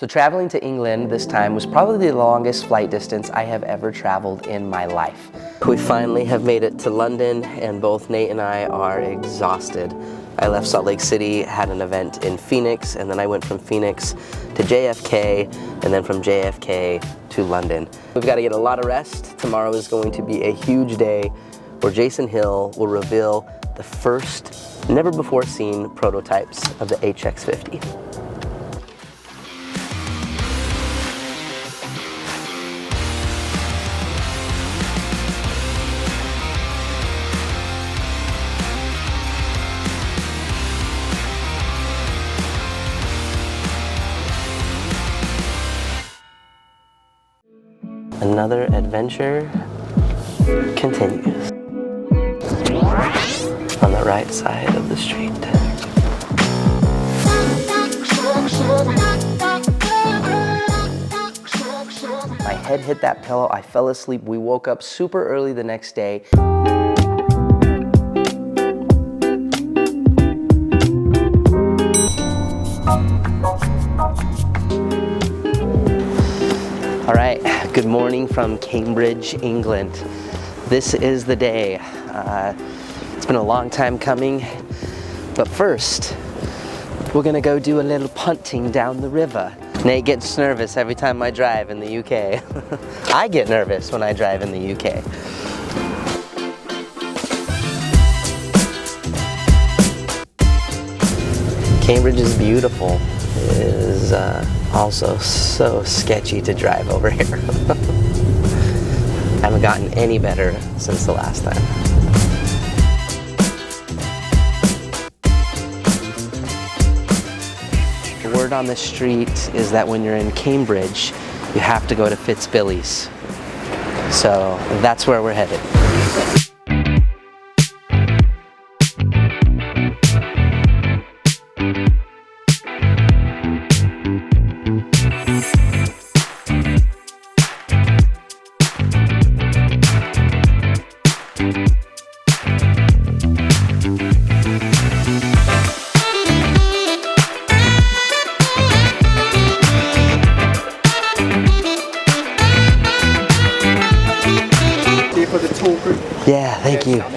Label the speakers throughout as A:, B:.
A: So traveling to England this time was probably the longest flight distance I have ever traveled in my life. We finally have made it to London, and both Nate and I are exhausted. I left Salt Lake City, had an event in Phoenix, and then I went from Phoenix to JFK, and then from JFK to London. We've got to get a lot of rest. Tomorrow is going to be a huge day where Jason Hill will reveal the first, never before seen prototypes of the HX50. Another adventure continues on the right side of the street. My head hit that pillow, I fell asleep. We woke up super early the next day. All right, good morning from Cambridge, England. This is the day. It's been a long time coming, but first, we're gonna go do a little punting down the river. Nate gets nervous every time I drive in the UK. I get nervous when I drive in the UK. Cambridge is beautiful. It is also so sketchy to drive over here. I haven't gotten any better since the last time. The word on the street is that when you're in Cambridge, you have to go to Fitzbilly's. So that's where we're headed.
B: For the tour group.
A: Yeah, thank you.
C: I'd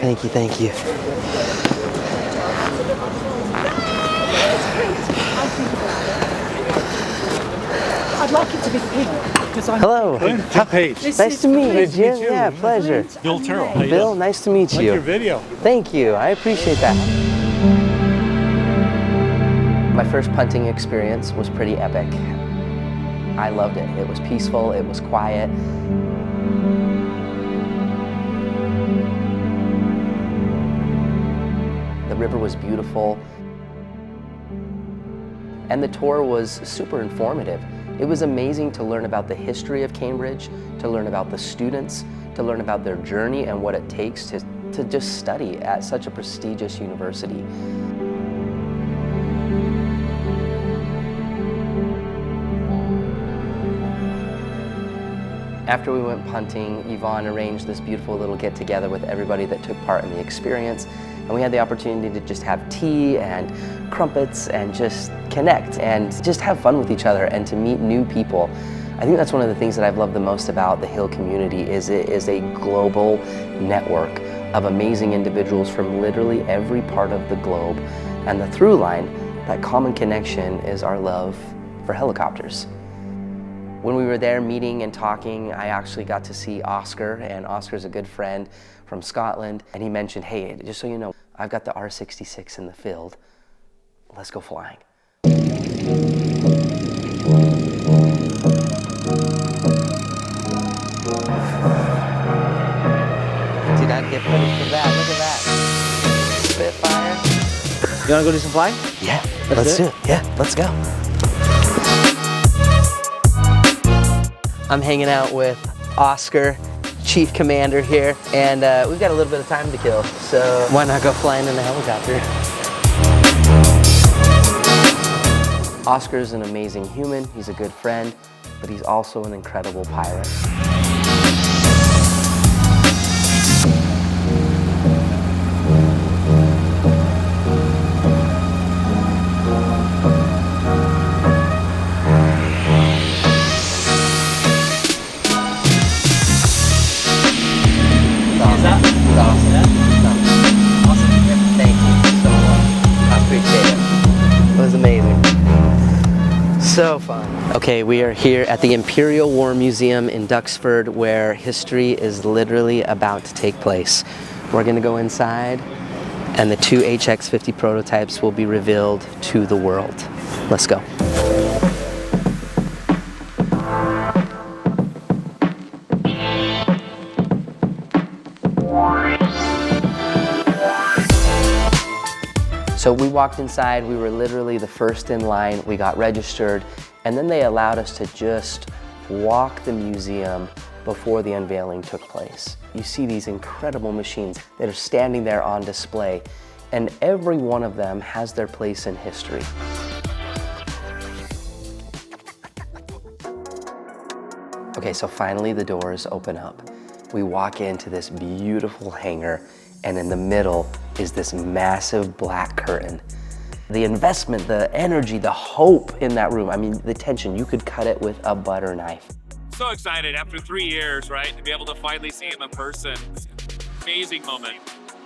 C: like it to be pink because I'm.
A: Hello.
B: Clint Page.
A: Nice to meet you, Jim. Yeah, pleasure.
B: Bill Terrell.
A: Bill, nice to meet
B: Like
A: you.
B: your video.
A: Thank you. I appreciate that. My first punting experience was pretty epic. I loved it. It was peaceful. It was quiet. The river was beautiful, and the tour was super informative. It was amazing to learn about the history of Cambridge, to learn about the students, to learn about their journey and what it takes to just study at such a prestigious university. After we went punting, Yvonne arranged this beautiful little get-together with everybody that took part in the experience, and we had the opportunity to just have tea and crumpets and just connect and just have fun with each other and to meet new people. I think that's one of the things that I've loved the most about the Hill community is it is a global network of amazing individuals from literally every part of the globe, and the through line, that common connection, is our love for helicopters. When we were there meeting and talking, I actually got to see Oscar, and Oscar's a good friend from Scotland, and he mentioned, hey, just so you know, I've got the R66 in the field. Let's go flying. Dude, I'd get ready for that. Look at that. Spitfire.
B: You wanna go do some flying?
A: Yeah, let's do it. Yeah, let's go. I'm hanging out with Oscar, Chief Commander here, and we've got a little bit of time to kill, so why not go flying in a helicopter? Oscar's an amazing human, he's a good friend, but he's also an incredible pilot. So fun. Okay, we are here at the Imperial War Museum in Duxford, where history is literally about to take place. We're gonna go inside, and the two HX50 prototypes will be revealed to the world. Let's go. So we walked inside, we were literally the first in line, we got registered, and then they allowed us to just walk the museum before the unveiling took place. You see these incredible machines that are standing there on display, and every one of them has their place in history. Okay, so finally the doors open up. We walk into this beautiful hangar, and in the middle is this massive black curtain. The investment, the energy, the hope in that room, I mean, the tension, you could cut it with a butter knife.
D: So excited after 3 years, right, to be able to finally see him in person. Amazing moment.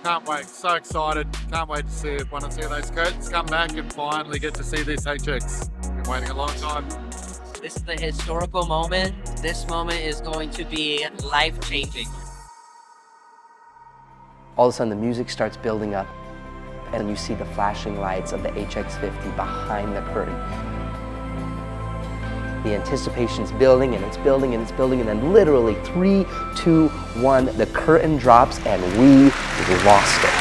E: Can't wait, so excited. Can't wait to see it. Want to see those curtains come back and finally get to see this HX. Been waiting a long time.
F: This is the historical moment. This moment is going to be life-changing.
A: All of a sudden the music starts building up, and you see the flashing lights of the HX50 behind the curtain. The anticipation's building and it's building and it's building, and then literally 3, 2, 1, the curtain drops and we lost it.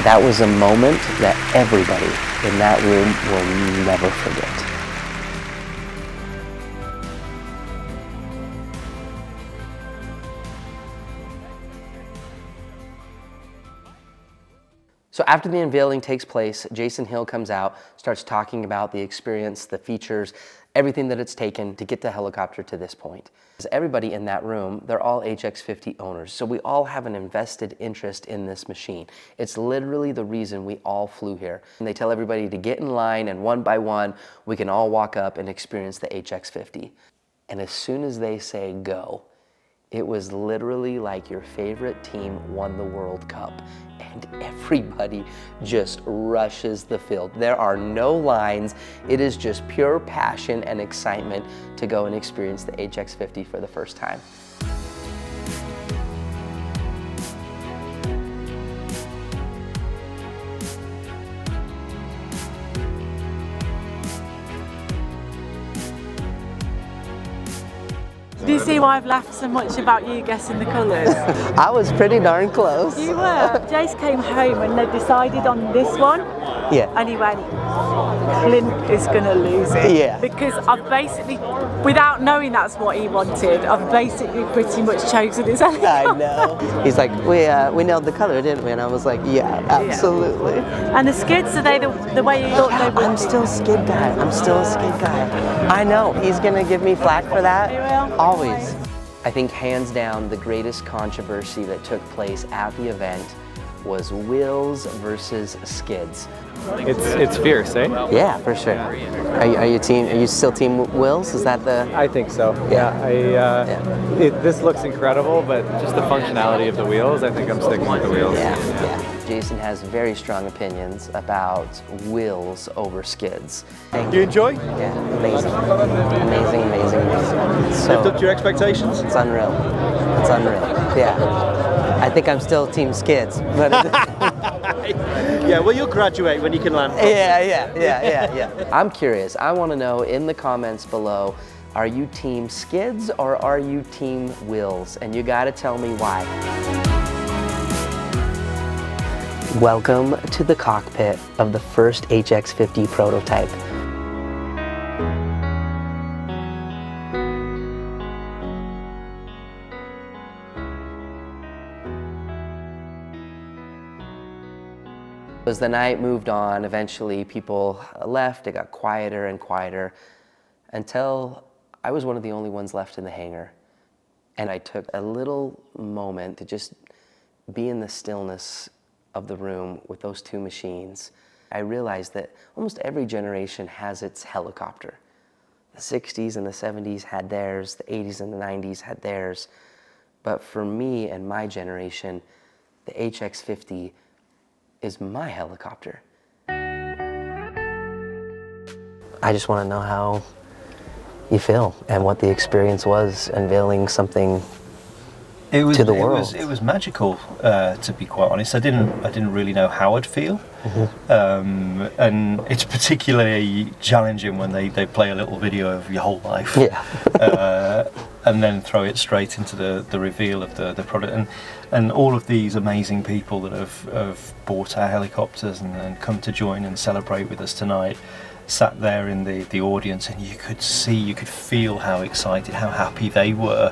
A: That was a moment that everybody in that room will never forget. So after the unveiling takes place, Jason Hill comes out, starts talking about the experience, the features, everything that it's taken to get the helicopter to this point. Everybody in that room, they're all HX50 owners, so we all have an invested interest in this machine. It's literally the reason we all flew here. And they tell everybody to get in line, and one by one, we can all walk up and experience the HX50. And as soon as they say go, it was literally like your favorite team won the World Cup, and everybody just rushes the field. There are no lines. It is just pure passion and excitement to go and experience the HX50 for the first time.
C: Do you see why I've laughed so much about you guessing the colours?
A: I was pretty darn close.
C: You were. Jace came home and they decided on this one.
A: Yeah.
C: And he went, Clint is going to lose it.
A: Yeah.
C: Because I've basically, without knowing that's what he wanted, I've basically pretty much chosen his helicopter.
A: I know. He's like, we nailed the color, didn't we? And I was like, yeah, absolutely.
C: Yeah. And the skids, are they the way you thought they would
A: I'm still a skid guy. I'm still a skid guy. I know. He's going to give me flack for that.
C: He will.
A: Always. I think hands down the greatest controversy that took place at the event was wheels versus skids.
B: It's fierce, eh?
A: Yeah, for sure. Are you still team wheels? Is that the?
B: I think so. This looks incredible, but just the functionality of the wheels, I think I'm sticking with the wheels.
A: Yeah. Jason has very strong opinions about wheels over skids.
B: You enjoy?
A: Yeah, amazing. So,
B: Lived up to your expectations?
A: it's unreal. It's unreal. Yeah. I think I'm still team skids, but
B: Yeah, well, you'll graduate when you can land.
A: yeah. I'm curious. I want to know in the comments below, are you team skids or are you team wheels? And you got to tell me why. Welcome to the cockpit of the first HX50 prototype. As the night moved on, eventually people left, it got quieter and quieter, until I was one of the only ones left in the hangar. And I took a little moment to just be in the stillness of the room with those two machines. I realized that almost every generation has its helicopter. The 60s and the 70s had theirs, the 80s and the 90s had theirs. But for me and my generation, the HX50 is my helicopter. I just want to know how you feel and what the experience was unveiling something to the world.
G: It was magical, to be quite honest. I didn't really know how I'd feel, and it's particularly challenging when they play a little video of your whole life, and then throw it straight into the reveal of the product. And all of these amazing people that have bought our helicopters and come to join and celebrate with us tonight sat there in the audience, and you could feel how excited, how happy they were,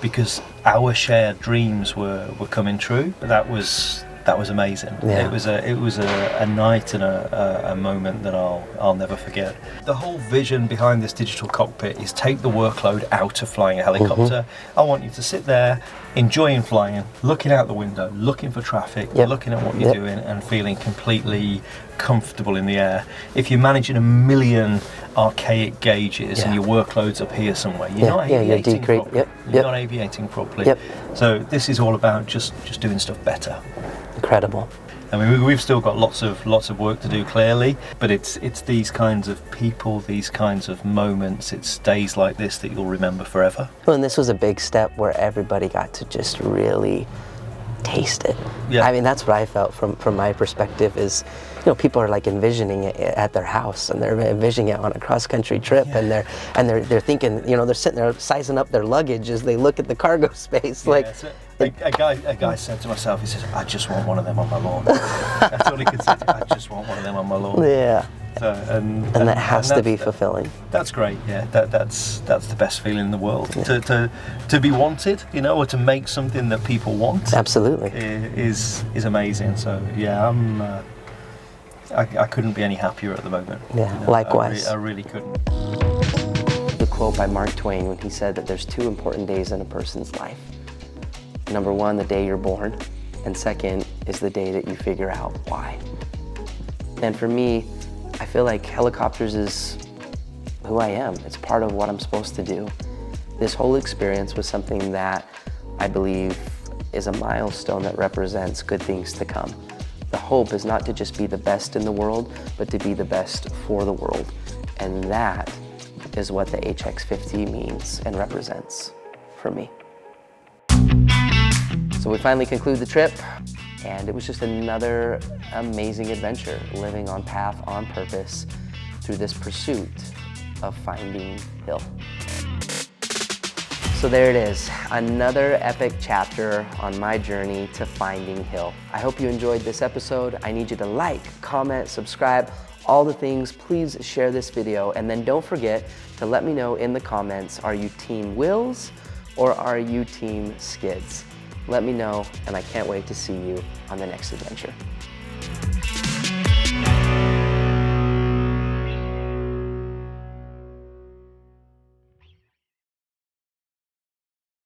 G: because our shared dreams were coming true. That was amazing.
A: Yeah.
G: It was a night and a moment that I'll never forget. The whole vision behind this digital cockpit is take the workload out of flying a helicopter. I want you to sit there enjoying flying, looking out the window, looking for traffic, looking at what you're doing, and feeling completely comfortable in the air. If you're managing 1 million archaic gauges and your workload's up here somewhere, you're not aviating properly. You're not aviating properly. So this is all about just doing stuff better.
A: Incredible.
G: I mean, we've still got lots of work to do, clearly, but it's these kinds of people, these kinds of moments, it's days like this that you'll remember forever.
A: Well, and this was a big step where everybody got to just really taste it. I mean, that's what I felt from my perspective is, you know, people are like envisioning it at their house, and they're envisioning it on a cross-country trip, and they're thinking, you know, they're sitting there sizing up their luggage as they look at the cargo space.
G: A guy said to myself, he says, "I just want one of them on my lawn." That's all he could say. I just want one of them on my lawn.
A: Yeah.
G: So, and
A: that has to be fulfilling.
G: That's great. Yeah, that's the best feeling in the world. To be wanted, you know, or to make something that people want.
A: Absolutely.
G: Is amazing. So yeah, I couldn't be any happier at the moment.
A: Yeah,
G: you know,
A: likewise.
G: I really couldn't.
A: The quote by Mark Twain when he said that there's 2 important days in a person's life. Number 1, the day you're born, and second is the day that you figure out why. And for me, I feel like helicopters is who I am. It's part of what I'm supposed to do. This whole experience was something that I believe is a milestone that represents good things to come. The hope is not to just be the best in the world, but to be the best for the world. And that is what the HX50 means and represents for me. So we finally conclude the trip, and it was just another amazing adventure, living on path, on purpose, through this pursuit of finding Hill. So there it is, another epic chapter on my journey to finding Hill. I hope you enjoyed this episode. I need you to like, comment, subscribe, all the things. Please share this video, and then don't forget to let me know in the comments, are you Team Wills or are you Team Skids? Let me know, and I can't wait to see you on the next adventure.